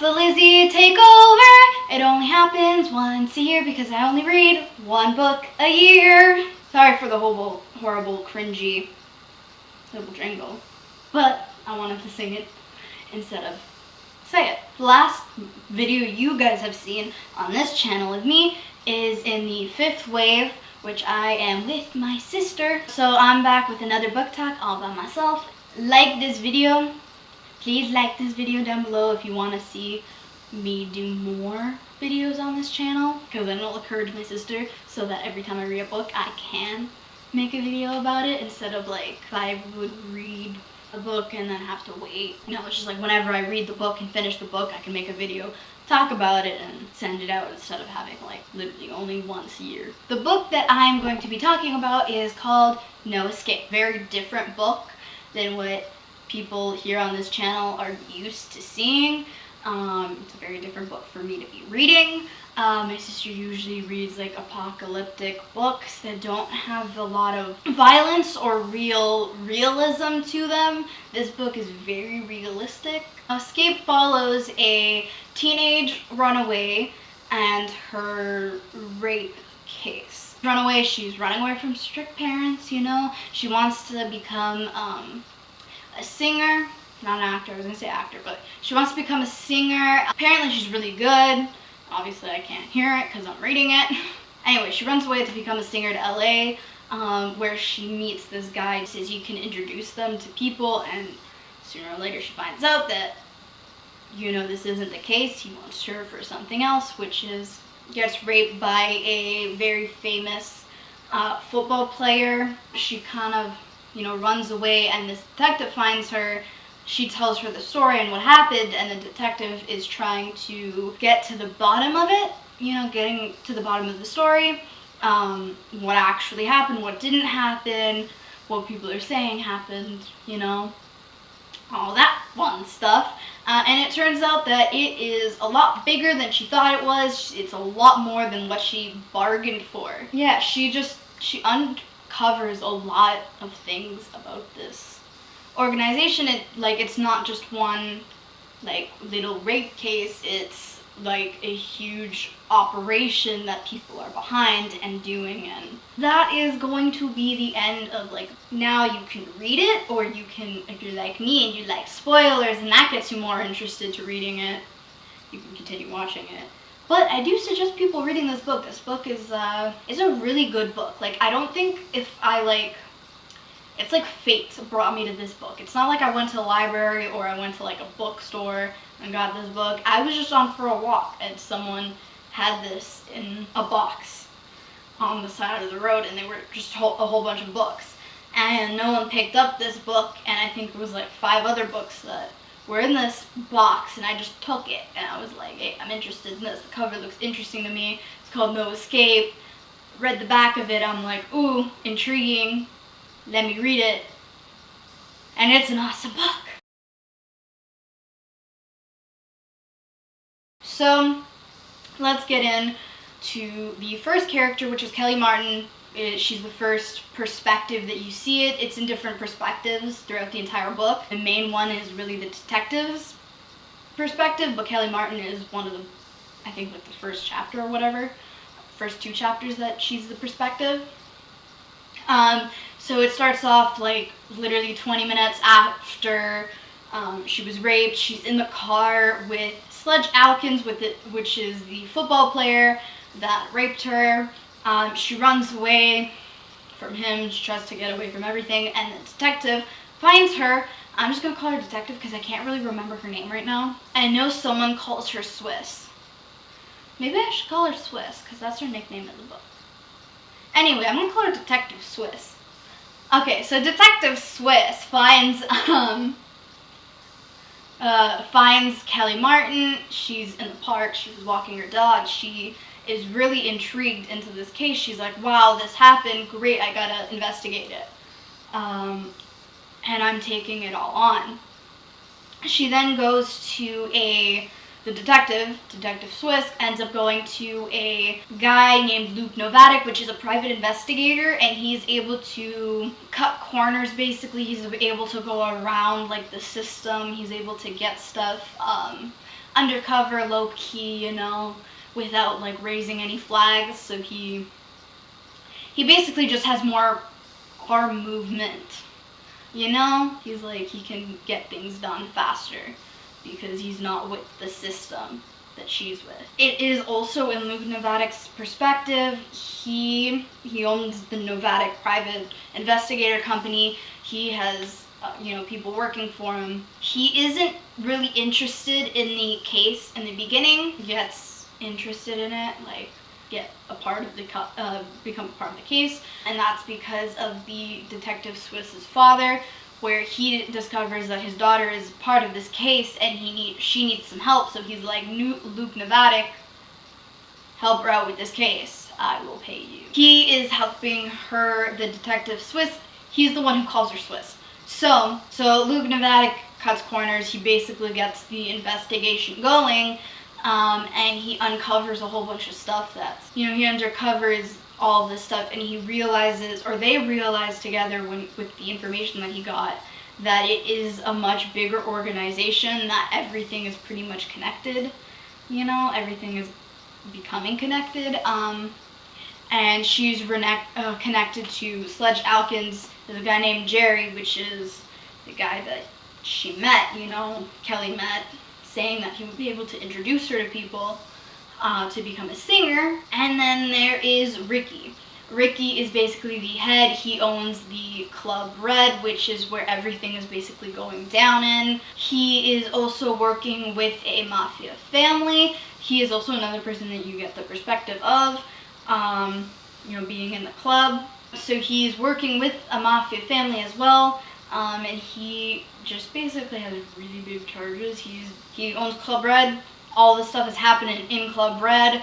the Lizzy takeover. It only happens once a year because I only read one book a year. Sorry for the horrible, cringy little jingle, but I wanted to sing it instead of say it. The last video you guys have seen on this channel of me is in the 5th wave, which I am with my sister. So I'm back with another book talk all by myself. Like this video. Please like this video down below if you want to see me do more videos on this channel, because then it'll encourage my sister so that every time I read a book I can make a video about it, instead of like if I would read a book and then have to wait. You know, it's just like whenever I read the book and finish the book, I can make a video, talk about it, and send it out instead of having like literally only once a year. The book that I'm going to be talking about is called No Escape. Very different book than what people here on this channel are used to seeing. It's a very different book for me to be reading. My sister usually reads like apocalyptic books that don't have a lot of violence or realism to them. This book is very realistic. Escape follows a teenage runaway and her rape case. Runaway, she's running away from strict parents, you know. She wants to become a singer, not an actor, I was gonna say actor, but she wants to become a singer. Apparently she's really good. Obviously I can't hear it because I'm reading it. Anyway, she runs away to become a singer to LA, where she meets this guy who says you can introduce them to people, and sooner or later she finds out that, you know, this isn't the case. He wants her for something else, which is gets raped by a very famous football player. She kind of, you know, runs away, and this detective finds her. She tells her the story and what happened, and the detective is trying to get to the bottom of it, you know, getting to the bottom of the story, what actually happened, what didn't happen, what people are saying happened, you know, all that fun stuff. And it turns out that it is a lot bigger than she thought it was. It's a lot more than what she bargained for. Yeah, she uncovers a lot of things about this organization. It's not just one like little rape case. It's like a huge operation that people are behind and doing, and that is going to be the end of like, now you can read it, or you can, if you're like me and you like spoilers and that gets you more interested to reading it, you can continue watching it. But I do suggest people reading this book. This book is a really good book. Like, I don't think if I like, it's like fate brought me to this book. It's not like I went to the library or I went to like a bookstore and got this book. I was just on for a walk and someone had this in a box on the side of the road, and they were just a whole bunch of books. And no one picked up this book, and I think there was like 5 other books that were in this box, and I just took it and I was like, hey, I'm interested in this. The cover looks interesting to me. It's called No Escape. Read the back of it. I'm like, ooh, intriguing. Let me read it. And it's an awesome book. So let's get into the first character, which is Kelly Martin. She's the first perspective that you see it. It's in different perspectives throughout the entire book. The main one is really the detective's perspective, but Kelly Martin is one of the, I think like the first chapter or whatever, first 2 chapters that she's the perspective. So it starts off like literally 20 minutes after she was raped. She's in the car with Sledge Alkins, which is the football player that raped her. She runs away from him. She tries to get away from everything, and the detective finds her. I'm just going to call her Detective because I can't really remember her name right now. I know someone calls her Swiss. Maybe I should call her Swiss because that's her nickname in the book. Anyway, I'm going to call her Detective Swiss. Okay, so Detective Swiss finds Kelly Martin. She's in the park. She was walking her dog. She is really intrigued into this case. She's like, wow, this happened. Great, I gotta investigate it. And I'm taking it all on. She then goes to a the Detective Swiss, ends up going to a guy named Luke Novatic, which is a private investigator, and he's able to cut corners, basically. He's able to go around, like, the system. He's able to get stuff undercover, low-key, you know, without, like, raising any flags. So he basically just has more arm movement, you know? He's like, he can get things done faster because he's not with the system that she's with. It is also in Luke Novatic's perspective. He owns the Novatic private investigator company. He has you know, people working for him. He isn't really interested in the case in the beginning. He gets interested in it, like get a part of the become a part of the case, and that's because of the Detective Swiss's father, where he discovers that his daughter is part of this case and she needs some help. So he's like, Luke Novatic, help her out with this case. I will pay you. He is helping her, the Detective Swiss. He's the one who calls her Swiss. So Luke Novatic cuts corners. He basically gets the investigation going, and he uncovers a whole bunch of stuff that's, you know, he uncovers all this stuff, and he realizes, or they realize together with the information that he got, that it is a much bigger organization, that everything is pretty much connected, you know, everything is becoming connected, and she's connected to Sledge Alkins. There's a guy named Jerry, which is the guy that she met, you know, Kelly met, saying that he would be able to introduce her to people to become a singer. And then there is Ricky. Ricky is basically the head. He owns the Club Red, which is where everything is basically going down in. He is also working with a mafia family. He is also another person that you get the perspective of, you know, being in the club. So he's working with a mafia family as well, and he just basically has really big charges. He owns Club Red. All this stuff is happening in Club Red,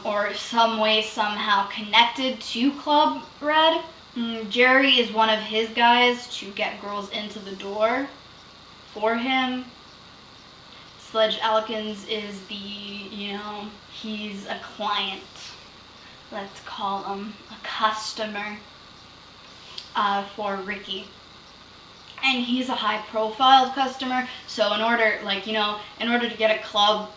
or some way, somehow connected to Club Red. Jerry is one of his guys to get girls into the door for him. Sledge Alkins is the, you know, he's a client. Let's call him a customer for Ricky. And he's a high-profile customer, so in order to get a club,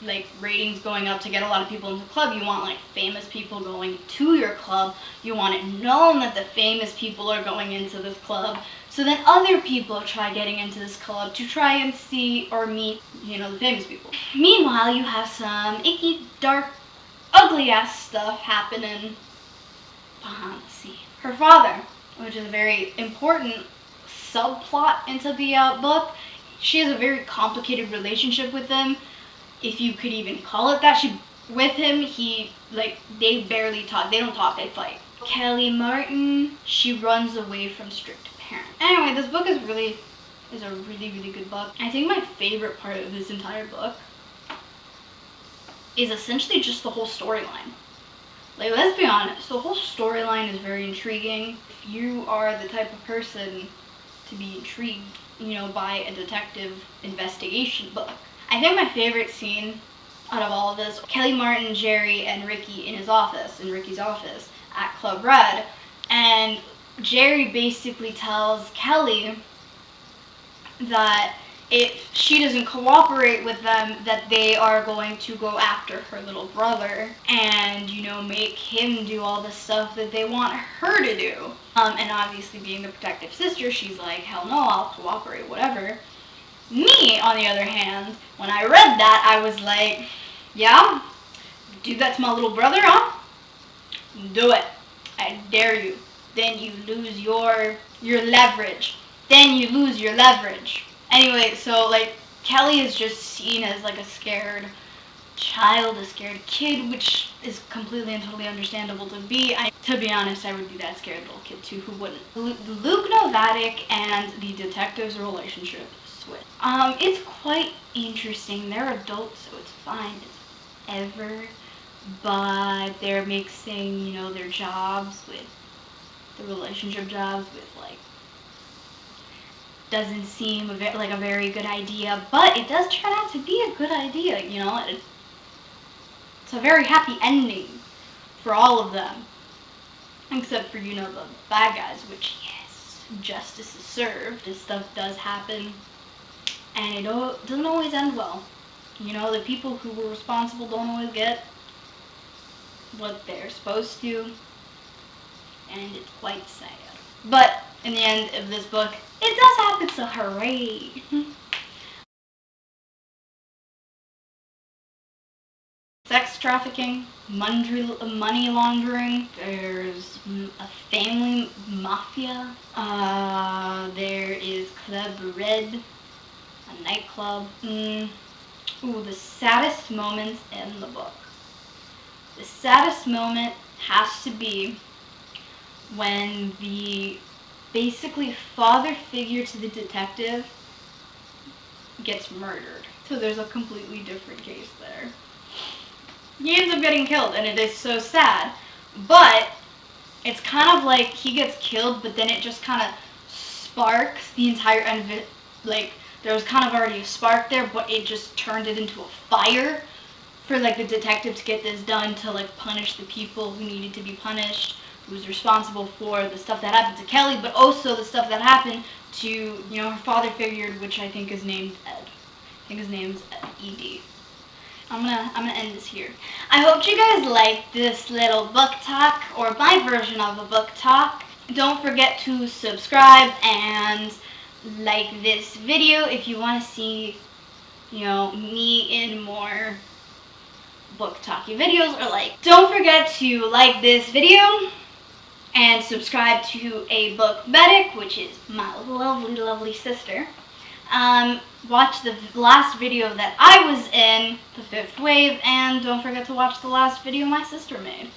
like, ratings going up, to get a lot of people into the club, you want, like, famous people going to your club. You want it known that the famous people are going into this club, so then other people try getting into this club to try and see or meet, you know, the famous people. Meanwhile, you have some icky, dark, ugly-ass stuff happening behind the scene. Her father, which is a very important subplot into the book. She has a very complicated relationship with him, if you could even call it that. With him, they barely talk. They don't talk, they fight. Kelly Martin, she runs away from strict parents. Anyway, this book is a really, really good book. I think my favorite part of this entire book is essentially just the whole storyline. Like, let's be honest, the whole storyline is very intriguing. If you are the type of person to be intrigued, you know, by a detective investigation book. I think my favorite scene out of all of this, Kelly Martin, Jerry, and Ricky in Ricky's office at Club Red, and Jerry basically tells Kelly that if she doesn't cooperate with them, that they are going to go after her little brother and, you know, make him do all the stuff that they want her to do. And obviously, being the protective sister, she's like, hell no, I'll cooperate, whatever. Me, on the other hand, when I read that, I was like, yeah, do that to my little brother, huh? Do it. I dare you. Then you lose your leverage. Then you lose your leverage. Anyway, so, like, Kelly is just seen as, like, a scared child, a scared kid, which is completely and totally understandable to be. To be honest, I would be that scared little kid, too. Who wouldn't? Luke Novatic and the detective's relationship switch. It's quite interesting. They're adults, so it's fine. It's whatever. But they're mixing, you know, their jobs with the relationship jobs with, like, doesn't seem like a very good idea, but it does turn out to be a good idea, you know? It's a very happy ending for all of them. Except for, you know, the bad guys, which, yes, justice is served. This stuff does happen. And it doesn't always end well. You know, the people who were responsible don't always get what they're supposed to. And it's quite sad. But in the end of this book, it does happen, so hooray! Sex trafficking, money laundering, there's a family mafia, there is Club Red, a nightclub. Ooh, the saddest moments in the book. The saddest moment has to be when the basically father figure to the detective gets murdered. So there's a completely different case there. He ends up getting killed, and it is so sad. But it's kind of like he gets killed, but then it just kind of sparks the entire end of it. Like, there was kind of already a spark there, but it just turned it into a fire for, like, the detective to get this done, to, like, punish the people who needed to be punished, who was responsible for the stuff that happened to Kelly, but also the stuff that happened to, you know, her father figure, which I think is named Ed. I think his name's E.D. I'm gonna end this here. I hope you guys liked this little book talk, or my version of a book talk. Don't forget to subscribe and like this video if you want to see, you know, me in more book talky videos, or like. Don't forget to like this video and subscribe to A Book Medic, which is my lovely sister. Watch the last video that I was in, The Fifth Wave, and don't forget to watch the last video my sister made.